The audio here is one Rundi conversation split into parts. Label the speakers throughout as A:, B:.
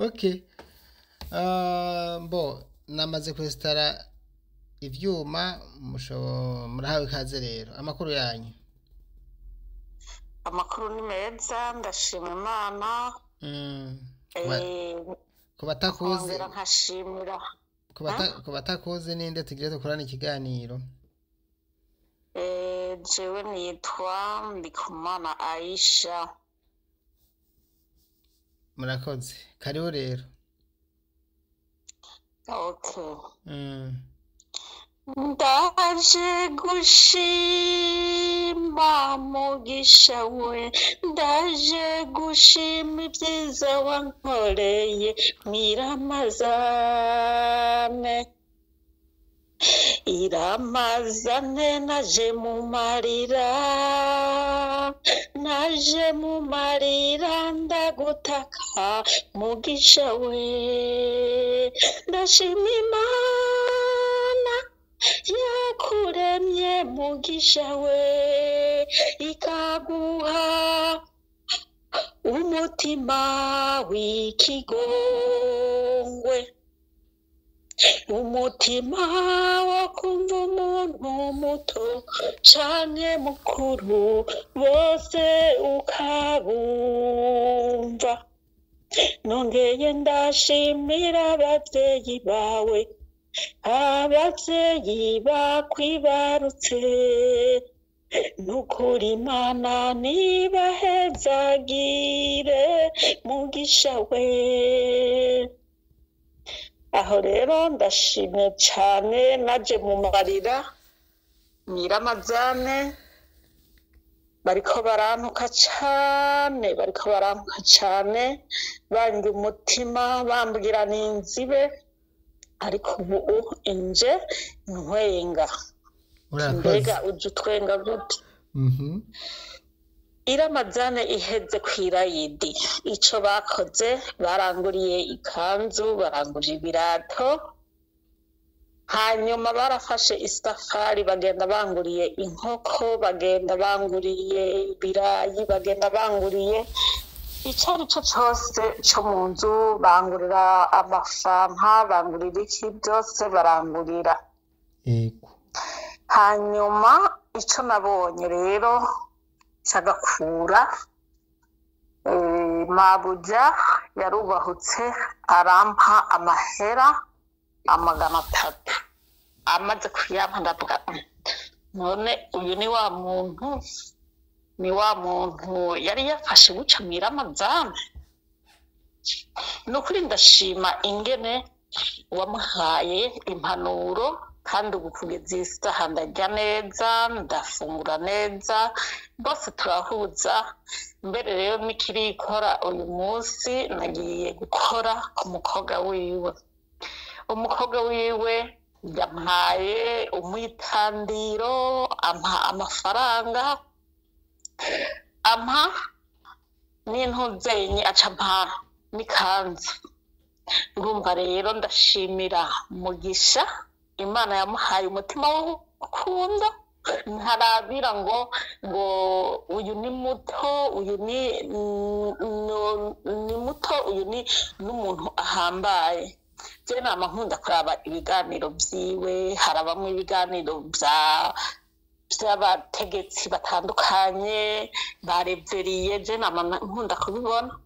A: Okay. Bo namaze kwesitara ivyuma murahawe ikaze rero amakuru yanyu.
B: Amakuru ni meza ndashima Imana
A: Kubatakuzi
B: nkongera nkashimira
A: kubatakuzi ninde tugire dukorana ikiganiro.
B: Jewe nitwa Ndikumana Aisha.
A: Murakoze kariho rero.
B: Okay. Ndaje gushima mugisha we, ndaje gushima ibyiza wankoreye mwiramazane. Iramazane naje mu marira ndagutaka mugisha we, ndashima Imana yakuremye mugisha we, ikaguha umutima w'ikigongwe, umutima wo kumva umuntu muto canke mukuru bose ukabumva. Nongeye ndashimira abavyeyi bawe, abavyeyi bakwibarutse, nukuri Imana nibahezagire mugisha we. Aho rero ndashimye cane naje mu marira mwiramazane, bariko barantuka cane banjye umutima bambwira ninzibe, ariko ubu inje ntwenga. Mbega uje utwenga gute? Iramazane iheze kw'irayidi ico bakoze baranguriye ikanzu, barangurira ibirato, hanyuma barafashe isafari bagenda banguriye inkoko, bagenda banguriye ibirayi, bagenda banguriye ico arico cose co mu nzu, bangurira amafanta, bangurira iki byose barangurira. Hanyuma ico nabonye rero cagakura, mabuja yarubahutse arampa amahera 300. Amaze kuyampa ndavuga none uyu ni wa muntu yari yafashe guca mwiramazane. Nukuri ndashima ingene wamuhaye impanuro, kandi ubu kugeza isaha ndarya neza, ndafungura neza, bose turahuza. Mbere rero nikirikora uyu munsi nagiye gukora ku mukobwa wiwe. Umukobwa wiwe yampaye umwitandiro, ampa amafaranga, ampa n'intuzenye, aca ampa n'ikanzu. Urumva rero ndashimira mugisha Imana yamuhaye umutima wo gukunda, ntarabira ngo uyu ni muto, uyu ni muto, uyu ni n'umuntu ahambaye. Je nama nkunda kuraba ibiganiro vyiwe, harabamwe ibiganiro vy'abategetsi batandukanye bareveriye, je nama nkunda kubibona.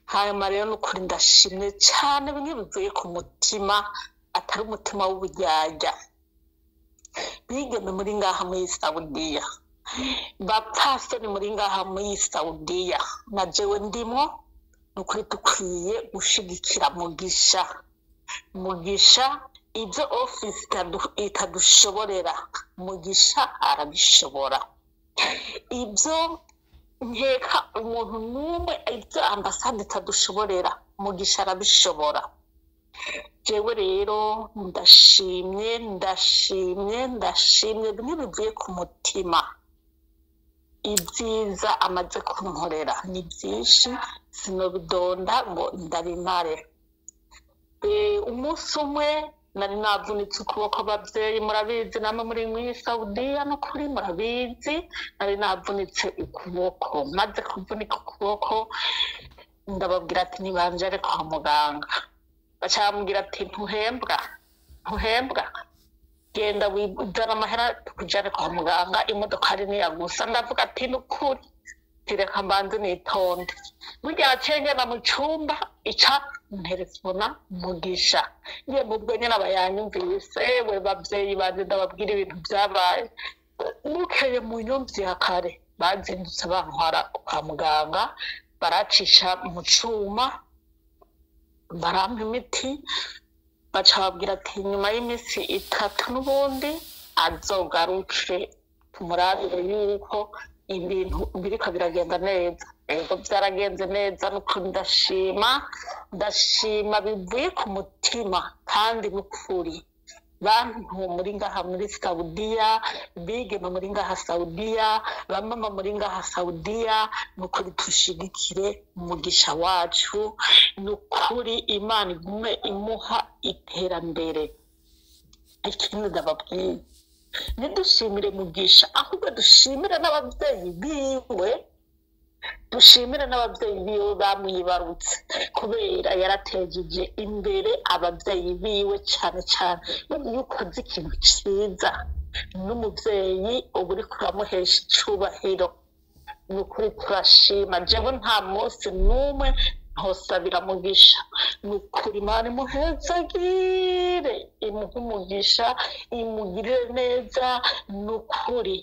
B: Hanyuma rero nukuri ndashimye cane, bimwe bivuye ku mutima, atari umutima w'uburyarya. Bigeme muri ngaha muri Saudiya, bapfasoni muri ngaha muri Saudiya, na jewe ndimwo. Nukuri dukwiye gushigikira mugisha ibyo office itadushoborera, mugisha arabishobora. Ibyo nkeka umuntu n'umwe, ibyo ambasade itadushoborera, mugisha arabishobora. Jewe rero ndashimye bimwe bivuye ku mutima. Ibyiza amaze kunkorera ni byinshi, sinobidonda ngo ndabimare. Umunsi umwe nari navunitse ukuboko, abavyeyi murabizi, namwe muri muri Saudiya no kuri murabizi, nari navunitse ukuboko. Maze kuvunika ukuboko ndababwira ati nibanjare kwa muganga baca bambwira ati ntuhembwa genda wizana amahera tukujane kwa muganga imodoka ari niya gusa ndavuga ati nukuri tireka mbanze nitonde burya acengera mu cumba ica nterefona Mugisha ngiye mubwo nyene abayanyumvise we bavyeyi baje ndababwira ibintu byabaye mukeye mu nyumvye ya kare bazindutse bantwara kwa muganga baracisha mu cuma barampa imiti baca babwira ati nyuma y'imisi 3 n'ubundi azogaruke tumurabire yuko ibintu biriko biragenda neza ego byaragenze neza nuko ndashima bivuye ku mutima kandi n'ukuri bantu muri ngaha muri Saudiya bigeme muri ngaha Saudiya bamama muri ngaha Saudiya nukuri tushigikire Mugisha wacu nukuri Imana igume imuha iterambere ikindi ndababwiye nidushimire Mugisha ahubwo dushimire n'abavyeyi biwe bamwibarutse kubera yaratejeje imbere abavyeyi biwe cyane yuko azi ikintu cyiza n'umuvyeyi ubu uri kuramuhesha icubahiro nukuri turashima jewe nta munsi n'umwe ntosabira Mugisha nukuri Imana imuhezagire imuhe umugisha imugirire neza nukuri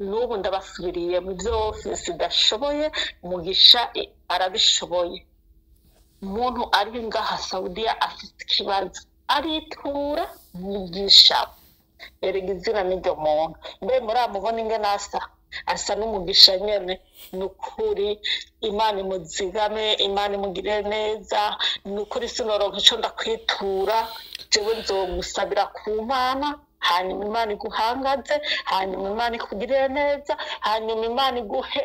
B: n'ubu ndabasubiriye mu byose sidashoboye Mugisha arabishoboye umuntu ari ngaha Saudiya afite ikibazo aritura Mugisha erega izina n'iryo muntu mbe muramubona ingene asa n'Umugisha nyene nukuri Imana imuzigame Imana imugirire neza nukuri sinoronka ico ndakwitura jewe nzogusabira ku Mana hanyuma Imana iguhangaze hanyuma Imana ikugirire neza hanyuma Imana iguhe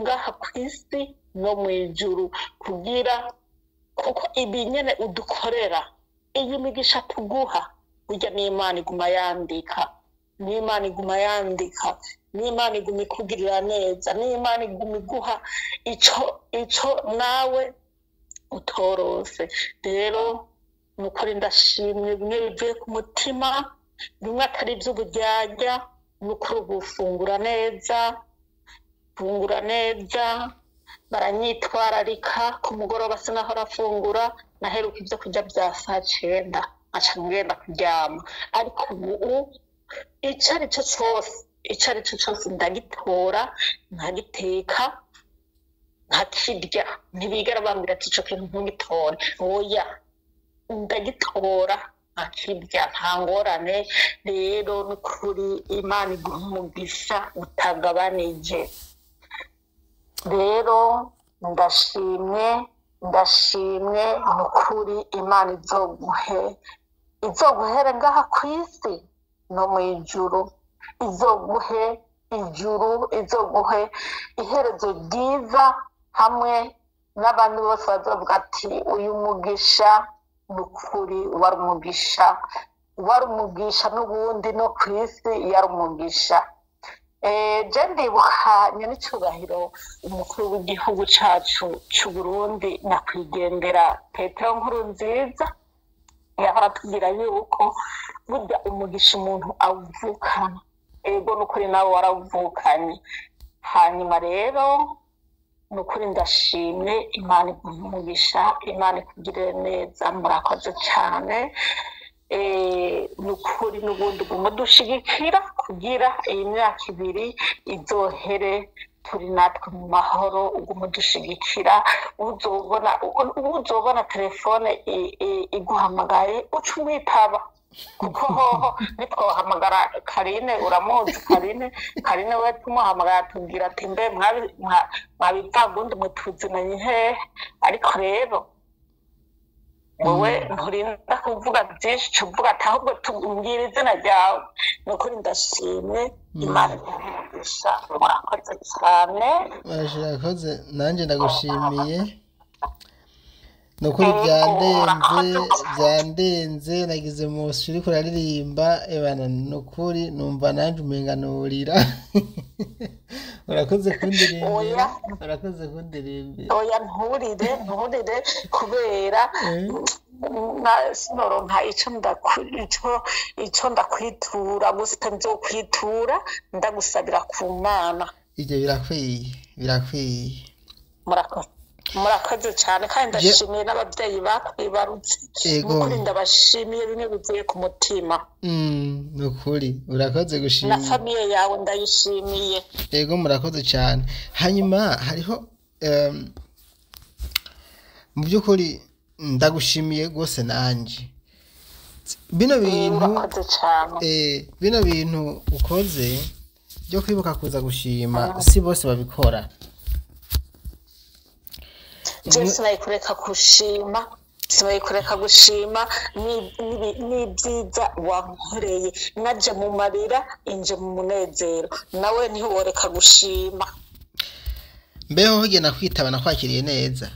B: ngaha kw'isi no mw'ijuru kugira kuko ibi nyene udukorera iyi migisha tuguha burya n'Imana iguma yandika n'Imana iguma ikugirira neza n'Imana iguma iguha ico nawe utorose rero nukuri ndashimye bimwe bivuye ku mutima bimwe atari ivy'uburyarya nukuri gufungura neza baranyitwararika ku mugoroba sinahora afungura naheruka ivyo kurya vya 9:00 aca ngenda kuryama ariko ubu icari cyo cyose ndagitora nkagiteka nkakirya ntibigera bambwira ati ico kintu ntugitore oya ndagitora akirya nta ngorane rero nukuri Imana iguha umugisha utagabanije rero ndashimye nukuri Imana izoguhere ngaha kw'isi no mw'ijuru izoguhe izoguhe iherezo ryiza hamwe n'abandi bose bazovuga ati uyu Mugisha nukuri wari umugisha n'ubundi no kw'isi yari umugisha je ndibuka nyenicubahiro umukuru w'igihugu cacu c'u Burundi nakwigendera Petero Nkurunziza yahora atubwira yuko burya umugisha umuntu awuvukana ego nukuri nawe waravukanye hanyuma rero nukuri ndashimye Imana iguha umugisha Imana ikugirire neza murakoze cyane nukuri n'ubundi umudushigikira kugira iyi myaka 2 izohere turi natwe mu mahoro umudushigikira uzobona telefone iguhamagaye ucumwitaba kuko hoho nitwohamagara Karine uramuzi Karine we tumuhamagara tubwira ati mbe mwabivangundi mutuzinanye hehe ariko rero wowe nturinda kuvuga byinshi cuvuga ati ahubwo tumbwira izina ryawe nukuri ndashimye Imana iguha murakoze cyane
A: Murakoze nanjye ndagushimiye nukuri byandenze nagize musi uriko uraririmba ebana nukuri numva nanje umenganurira urakoze kundirembera
B: oya nturire kubera sinoronka ico ndakwitura gusa nzokwitura ndagusabira ku Mana.
A: Ivyo birakwiye
B: murakoze cyane kandi ndashimiye n'ababyeyi bakwibarutse nukuri ndabashimiye bimwe bivuye ku mutima.
A: Nukuri urakoze gushimira
B: na famiye yawe ndayishimiye.
A: Yego murakoze cyane. Hanyuma hariho mu by'ukuri ndagushimiye gose nanje bino bintu ukoze byo kwibuka kuza gushima si bose babikora.
B: sinayikureka gushima n'ibyiza wankoreye naje mu marira inje mu munezero nawe niho woreka gushima.
A: Mbeho hoge nakwitaba nakwakiriye neza.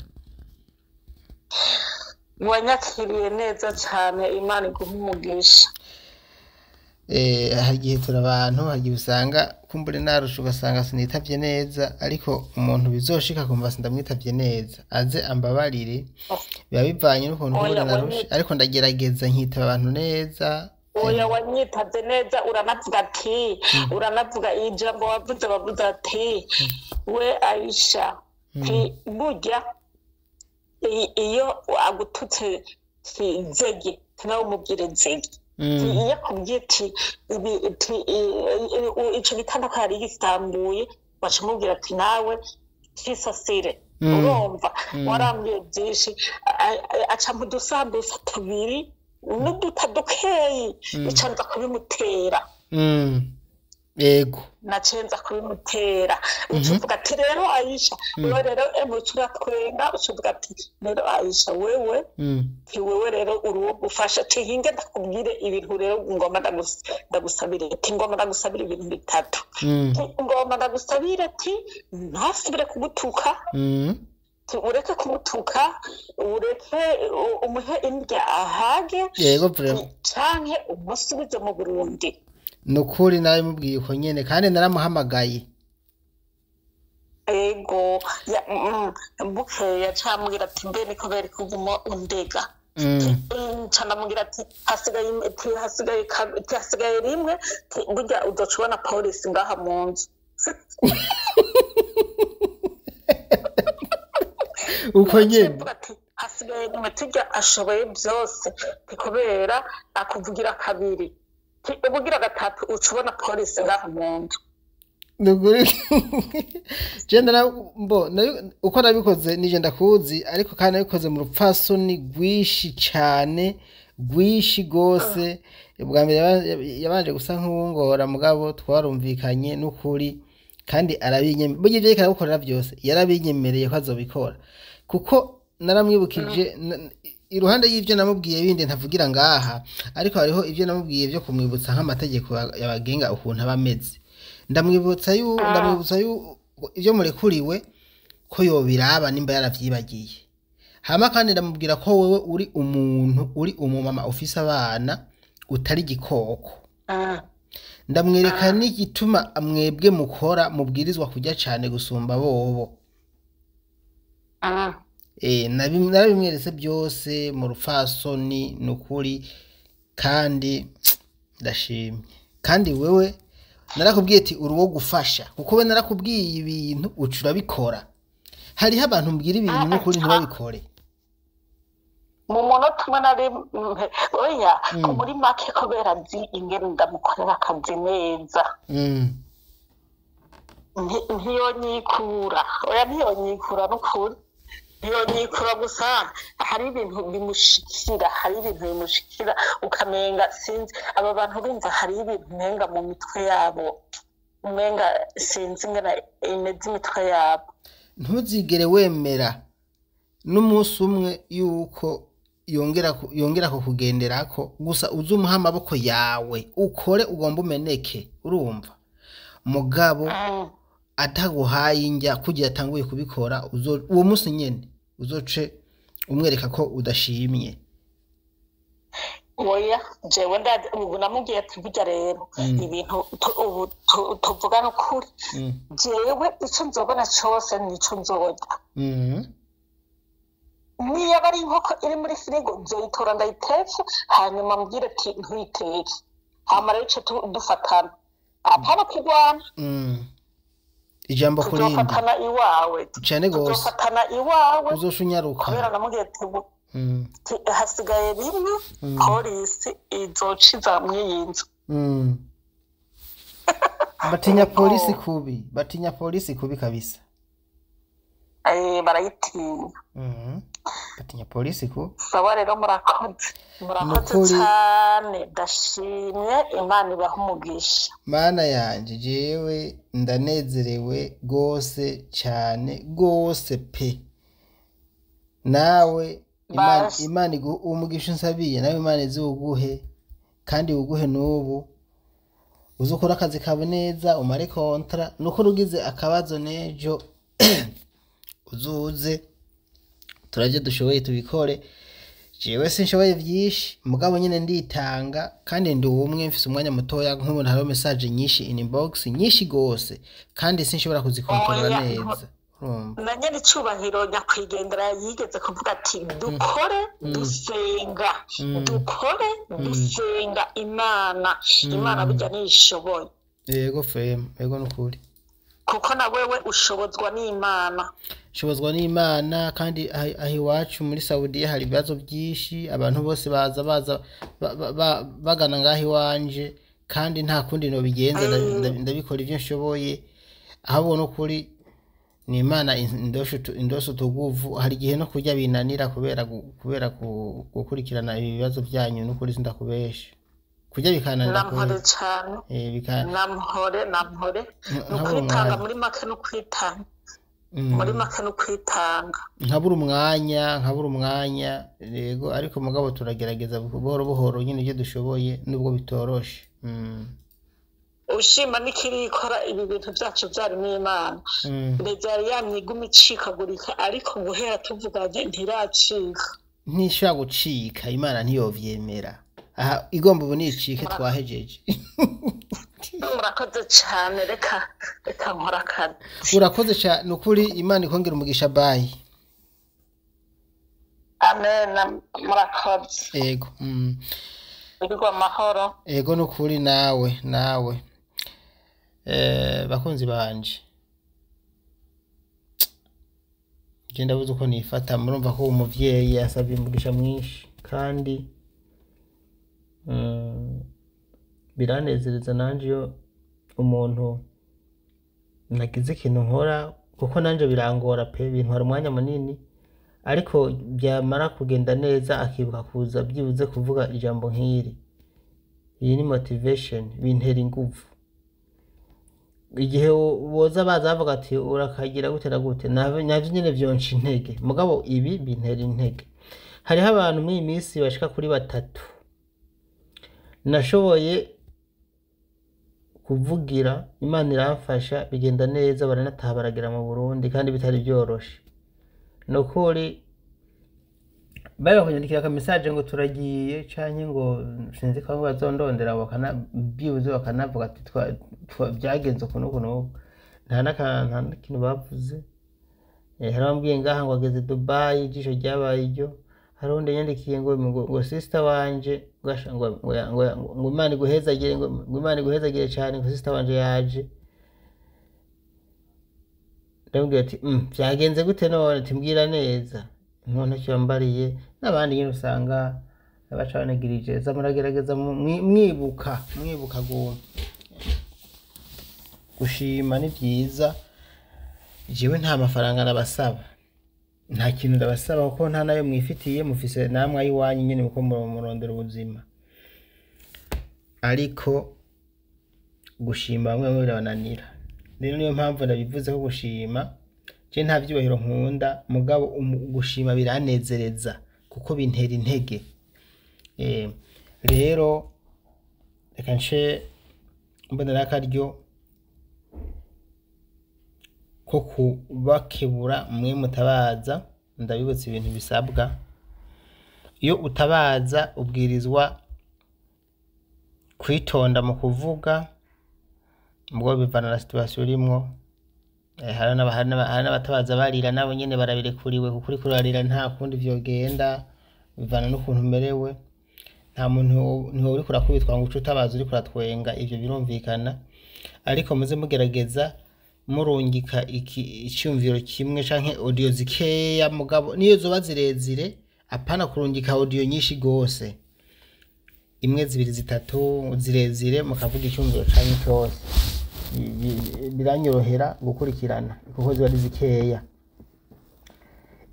B: Wanyakiriye neza cyane Imana iguha umugisha.
A: Hari igihe turabantu hagiye usanga kumbure narusha ugasanga sinitavye neza ariko umuntu bizoshika kumva sindamwitavye neza aze ambabarire biba bivanye n'ukuntu kumbure narusha ariko ndagerageza nkitaba abantu neza.
B: Oya wanyitavye neza uranavuga ijambo bavuze ati we Aisha burya iyo agututse zege nawe umubwire zege iyo akubwiye ati ico gitanda ko yari gisambuye bacamubwira ati nawe kisasire. Urumva warambwiye byinshi aca mu dusambusa tubiri n'udutadukeyi icanza kubimutera.
A: Yego
B: nacenza kubimutera ucuvuga ati rero Aisha wewe rero emucura twenga ucuvuga ati rero Aisha wewe rero uruwo gufasha tihinge ndakubwire ibintu rero ngoma ndagusabire ati ngoma ndagusabire ibintu bitatu. Ngoma ndagusabire ati ntasubire kugutuka ureke kumutuka ureke umuhe indya ahage
A: yego
B: canke umusubize mu Burundi.
A: Nukuri nawe mubwiye uko nyene kandi naramuhamagaye.
B: Ego bukeya camubwira ati mbe niko bari kuguma undega. Canamubwira ati hasigaye rimwe burya udocubona polisi ngaha mu nzu.
A: Uko nyene
B: hasigaye rimwe turya ashoboye byose kubera akuvugira kabiri ubugira gatatu ucubona polisi ngaha mu nzu.
A: Nuguri jendera uko nabikoze nije ndakuzi ariko kandi nabikoze mu rupfasoni rwishi cyane rwishi gose bwa mbere yabanje gusa nk'uwungora mugabo twarumvikanye n'ukuri kandi arabinyemereye buryo byo karabukorera byose yarabinyemereye ko azobikora kuko naramwibukije iruhande y'ivyo namubwiye bindi ntavugira ngaha ariko hariho ivyo namubwiye byo kumwibutsa nk'amategeko yabagenga ukuntu abameze. Ndamwibutsa ivyo murekuriwe ko yobiraba nimba yaravyibagiye. Hama kandi ndamubwira ko wewe uri umuntu uri umumama ufise abana utari gikoko. Ndamwereka n'igituma amwebwe mukora mubwirizwa kujya cyane gusumba bobo. Narabimweretse byose mu rupfasoni nukuri kandi ndashimye. Kandi wewe narakubwiye ati uruwo gufasha kuko we narakubwiye ibintu ucura bikora. Hariho abantu mbwira ibintu n'ukuri ntibabikore.
B: Mu munota umwe nari oya muri make kubera nzi ingene ndamukorera akazi neza. Ntiyonyikura n'ukuri ntiyonyikura gusa hari ibintu bimushikira ukamenga sinzi aba bantu bumva hari ibintu menga mu mitwe yabo umenga sinzi ngana imeze imitwe yabo.
A: Ntuzigere wemera n'umunsi umwe yuko yongera kukugenderako gusa uzumuha amaboko yawe ukore ugomba umeneke urumva mugabo ataguhaye injya kugira atanguye kubikora uwo munsi nyene uzoce umwereka ko udashimye.
B: oya jewe ubu namubwiye ati burya rero ibintu ubu tuvugana ukuri jewe ico nzobona cose nico nzorya niyo bari inkoko iri muri firigo nzoyitora ndayiteke hanyuma mbwire ati ntuyiteke hama rero ico dufatana apana kurwana
A: ijambo kurindi
B: tuzofatana iwawe
A: cyane gose
B: tuzofatana iwawe
A: uzoshunyaruka
B: kubera namubwiye ati hasigaye rimwe polisi izociza mw'iyi nzu
A: batinya polisi kubi kabisa
B: barayitinya
A: batinya polisi kubi.
B: sawa rero murakoze cyane ndashimye Imana ibaha umugisha.
A: Mana yanje jewe ndanezerewe gose cyane gose pe nawe Imana umugisha unsabiye nawe Imana izuguhe kandi uguhe n'ubu uzukora akazi kawe neza umare kontra nuko rugize akabazo nejo uzuze turaje dushoboye tubikore. Jewe sinshoboye vyinshi mugabo nyine nditanga kandi ndi umwe mfise umwanya mutoya nk'umuntu hariho message nyinshi inbox nyinshi gose kandi sinshobora kuzikontrola neza.
B: Na nyene icubahiro nyakwigendera yigeze kuvuga ati dukore dusenga Imana burya niyishoboye.
A: Yego fem yego nukuri
B: kuko na wewe ushobozwa n'Imana kandi aho iwacu muri Saudiya hari ibibazo byinshi abantu bose baza bagana ngaho iwanje kandi nta kundi no bigenza ndabikora ivyo nshoboye ahubwo nukuri ni Imana indosho tuguvu hari gihe no kurya binanira kubera gukurikirana ibibazo byanyu nukuri sindakubesha kurya bikananira namhore cyane namhore nukwitanga muri make no kwitanga
A: nkabura umwanya yego ariko mugabo turagerageza buhoro nyine ibyo dushoboye nubwo bitoroshe.
B: ushima nikirikora ibi bintu byacu byari n'Imana mbere yamwiguma icikagurika ariko guhera tuvuganye ntiracika
A: ntishobora gucika Imana ntiyovyemera aha igomba ubu nicike twahejeje.
B: Murakoze cyane reka nkora akazi.
A: Urakoze cyane ukuri Imana ikongera umugisha bye.
B: Amen murakoze.
A: Yego
B: Bigwa mahoro.
A: Yego nukuri nawe bakunzi banje genda buze uko nifata murumva ko umuvyeyi yasabye umugisha mwinshi kandi biranezereza nanje iyo umuntu nagize ikintu nkora kuko nanje birangora pe bintwara umwanya munini ariko byamara kugenda neza akibuka kuza byibuze kuvuga ijambo nk'iri. Iyi ni motivation bintera ingufu igihe boza baza bavuga ati urakagira gute na gute navyo nyene vyonca intege mugabo ibi bintera intege. Hariho abantu muri minsi bashika kuri 3 nashoboye kuvugira Imana iramfasha bigenda neza baranataha baragera mu Burundi kandi bitari byoroshe nokuri bayo kunyandikira ka message ngo turagiye canke ngo sinzi ko bazondondera bakanabiuze bakanavuga ati byagenze kuno nta kintu bavuze. Harambwiye ngaha ngo ageze Dubai ijisho ryabaye iryo haronde yandikiye ngo sister wanje ngo Imana iguhezagire cyane ngo sister wanje yaje ndabwira ati byagenze gute none timbwira neza none cyambariye n'abandi nyine usanga abacanegirije zamuragerageza mwibuka gushima ni byiza. Jewe nta mafaranga nabasaba nta kintu ndabasaba kuko nta nayo mwifitiye mufise namwe ayiwanyu nyine muko murondera ubuzima ariko gushima bamwe birabananira. Rero niyo mpamvu ndabivuze ko gushima je nta byubahiro nkunda mugabo gushima biranezereza kuko bintera intege. Rero reka nce mbonera akaryo ko kubakebura mwe mutabaza ndabibutsa ibintu bisabwa. Iyo utabaza ubwirizwa kwitonda mu kuvuga, mubwo bivana na situation urimwo. Hari n'abatabaza barira nabo nyene barabirekuriwe, kuko uriko urarira nta kundi vyogenda, bivana n'ukuntu umerewe. Nta muntu niho uriko urakubitwa ngo uce utabaza uriko uratwenga, ivyo birumvikana. Ariko muze mugerageza murungika icyumviro kimwe canke audio zikeya, mugabo niyo zoba zirezire, apana kurungika audio nyinshi gose, imwe zibiri zitatu zirezire, mukavuga icyumviro canke cyose. Biranyorohera gukurikirana kuko ziba ari zikeya.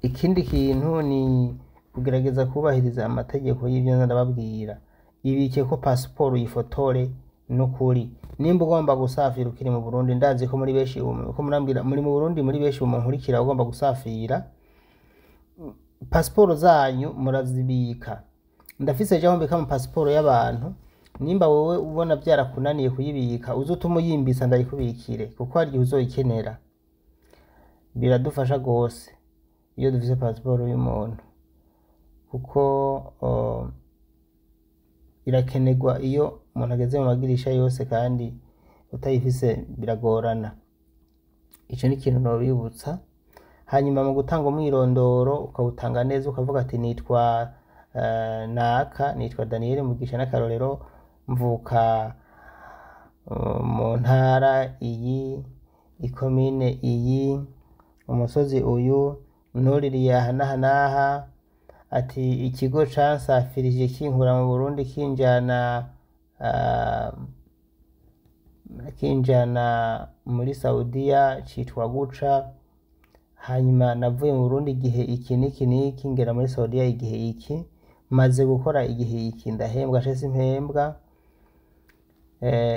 A: Ikindi kintu ni kugerageza kubahiriza amategeko y'ivyo ndababwira. Ibike ko passport uyifotore n'ukuri. Nimba ugomba gusafira ukiri mu Burundi, ndazi ko muri beshi ko murambira muri mu Burundi, muri beshi umunkurikira ugomba gusafira, passport zanyu murazibika. Ndafise jaho mbika mu passport y'abantu, nimba wowe ubona byarakunaniye kuyibika, uzutuma uyimbisa ndayikubikire, kuko hari uzoyikenera. Biradufasha gose iyo dufise passport y'umuntu, kuko irakenegwa iyo umuntu ageze mu magirisha yose, kandi utayifise biragorana. Ico ni ikintu nobibutsa. Hanyuma mu gutanga umwirondoro ukawutanga neza, ukavuga ati nitwa nitwa Daniel Mugisha n'akarorero, mvuka mu ntara iyi, ikomine iyi, umusozi uyu, ntuririye aha n'aha n'aha. Ati ikigo cansafirije kinkura mu Burundi kinjana muri Saudiya citwa guca. Hanyuma navuye mu Burundi igihe iki niki niki, ngera muri Saudiya igihe iki, maze gukora igihe iki, ndahembwa cese impembwa.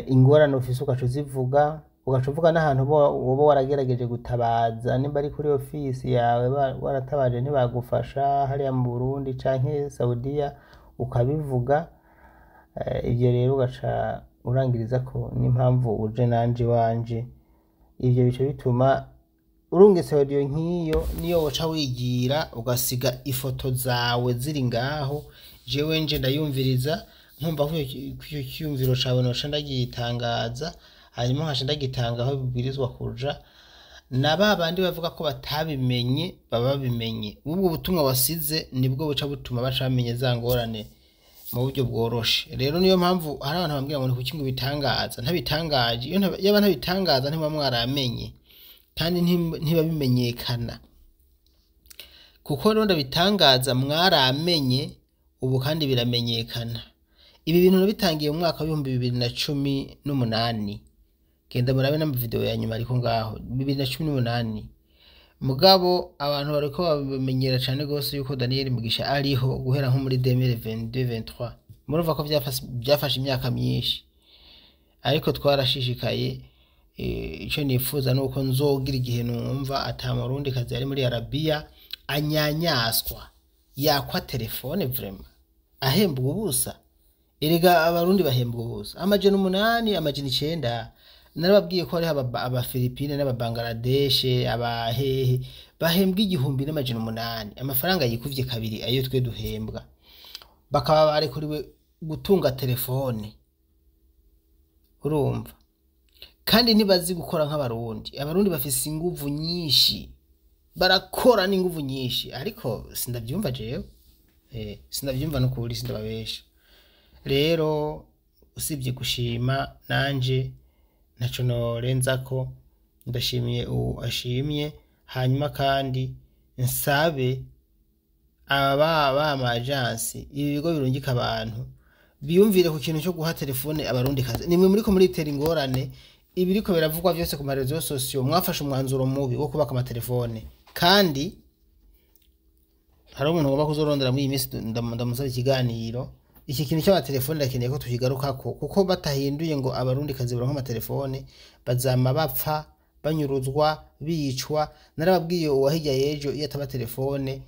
A: Ingorane ufise ugaca uzivuga, ugaca uvuga n'ahantu woba waragerageje gutabaza, nimba ari kuri ofisi yawe waratabaje ntibagufasha hariya mu Burundi canke Saudiya, ukabivuga. Ivyo rero ugaca urangiriza ko n'impamvu uje nanje wanje. Ivyo bice bituma urungitse audio nk'iyo, niyo woca wigira ugasiga ifoto zawe ziri ngaho, jewe nje ndayumviriza, nkumva ko iyo cyumviro cawe noca ndagitangaza, hanyuma nkaca ndagitanga aho bibwirizwa kuja. Na babandi bavuga ko batabimenye baba babimenye. Ubwo butumwa wasize nibwo buca butuma baca bamenye za ngorane mu buryo bworoshe. Rero niyo mpamvu hari abantu bambwira ngo kuki ngo bitangaza, ntabitangaje. Iyo yaba ntabitangaza ntiba mwaramenye, kandi ntibabimenyekana. Kuko rero ndabitangaza mwaramenye, ubu kandi biramenyekana. Ibi bintu nabitangiye mu mwaka wa 2018. Genda murabe na video ya nyuma ariko ngaho 2018. Mugabo abantu bariko bamenyera cyane gose yuko Daniel Mugisha ariho guhera nko muri 2022-23. Murumva ko byafashe imyaka myinshi, ariko twarashishikaye. Ico nifuza nuko nzogira igihe numva atamurundi kazi ari muri Arabia anyanyaswa, yakwa telefone vraiment ahembwa ubusa. Erega abarundi bahembwa ubusa amajana 8, amajana 9. Narababwiye ko ari aba Philippines n'aba Bangladesh, aba hehe bahembwa 1800, amafaranga yikuvye kabiri ayo twe duhembwa. Bakaba bare kuriwe gutunga telefone, urumva. Kandi ntibazi gukora nk'abarundi. Abarundi bafise inguvu nyinshi, barakora n'inguvu nyinshi, ariko sindavyumva jewe. Sindavyumva no kuri sindababesha. Rero usibye gushima, nanje naco norenza ko ndashimiye ashimye. Hanyuma kandi nsabe aba amagence, ibi bigo birungika abantu biyumvire ku kintu cyo guha telefone abarundi kazi. Nimwe muri ko muri tera ingorane, ibiriko biravugwa byose ku marezo sosiyo, mwafashe umwanzuro mubi wo kubaka amatelefone. Kandi hari umuntu ugomba kuzorondera muri iyi minsi, ndamusaba ikiganiro. Iki kintu cy'amatelefone ndakeneye ko tukigarukako, kuko batahinduye ngo abarundi kazi baronka amatelefone bazama bapfa, banyuruzwa, bicwa. Narababwiye uwahijya yejo iyo ataba telefone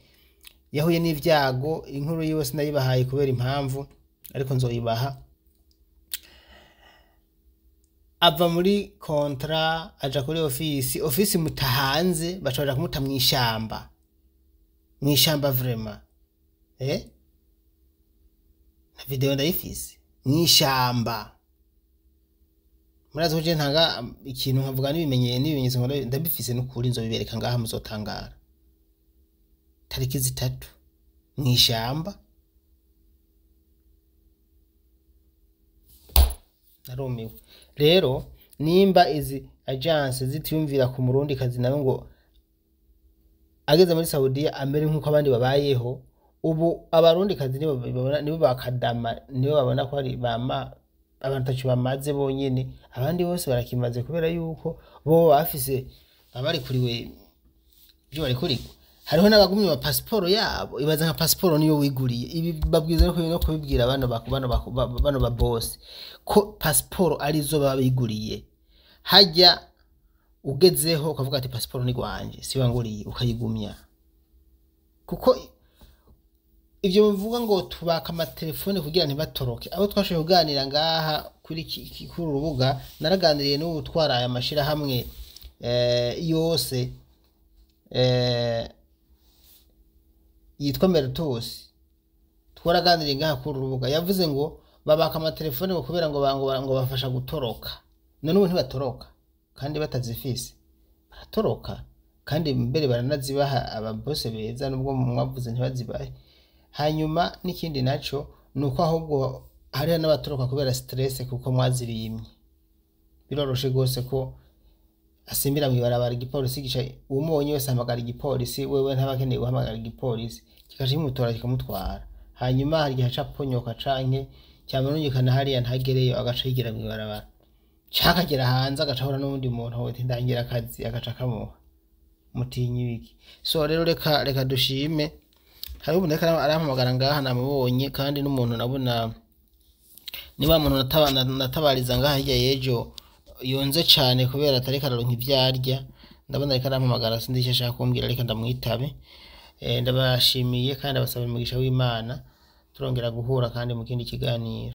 A: yahuye n'ivyago. Inkuru yiwe sinayibahaye kubera impamvu, ariko nzoyibaha. Ava muri kontra aja kuri ofisi mutahanze, bashobora kumuta mwishamba. mwishamba vraiment na video ndayifise mwishamba murazi ko je ntanga ikintu nkavuga n'ibimenyetso ndabifise n'ukuri nzobibereka ngaha muzotangara tariki 3 mwishamba narumiwe rero nimba izi agence zitiyumvira ku murundi kazi nawe ngo ageze muri Saudiya amere nkuko abandi babayeho ubu abarundi kazi nibo bakadama nibo babona ko ari abantu tacu bamaze bonyene abandi bose barakimaze kubera yuko bo bafise abari kuriwe byo bari kuri hariho n'abagumye ba passport yabo ibaza nka passport niyo wiguriye ibi babwiza no kubibwira bano ba boss ko passport arizo babiguriye hajya ugezeho ukavuga ati passport ni gwanje si wanguriye ukayigumya kuko ivyo bivuga ngo tubaka amatelefone kugira ntibatoroke abo twashoboye kuganira ngaha kuri kuri rubuga naraganiriye no gutwara aya mashira hamwe yose yitwa Meritus twaraganiriye ngaha kuri rubuga yavuze ngo babaka amatelefone ngo kubera ngo bafasha gutoroka none ubu ntibatoroka kandi batazifise baratoroka kandi mbere baranazibaha ababose beza nubwo mwavuze ntibazibahe hanyuma n'ikindi naco nuko ahubwo hari n'abatoroka kubera stress kuko mwaziriyimye biroroshe gose ko asimbira mwibarabara igipolisi gica umunye wese hamagara igipolisi wewe ntabakeneye guhamagara igipolisi kikaje imutora kikamutwara hanyuma hari gihe caponyoka canke cyamenyekana hariya ntagereyo agaca yigira mwibarabara cakagera hanze agacahura n'undi muntu wote ndangira akazi agaca kamuha mutinyi wiki so rero reka dushime hari ubu ndeka arampamagara ngaha namubonye kandi n'umuntu nabona niba muntu natabariza ngaha hirya yejo yonze cyane kubera atareka araronka ivyarya ndabona reka arampamagara sindi icyo ashaka kumbwira reka ndamwitabe ndabashimiye kandi abasaba umugisha w'Imana turongera guhura kandi mu kindi kiganiro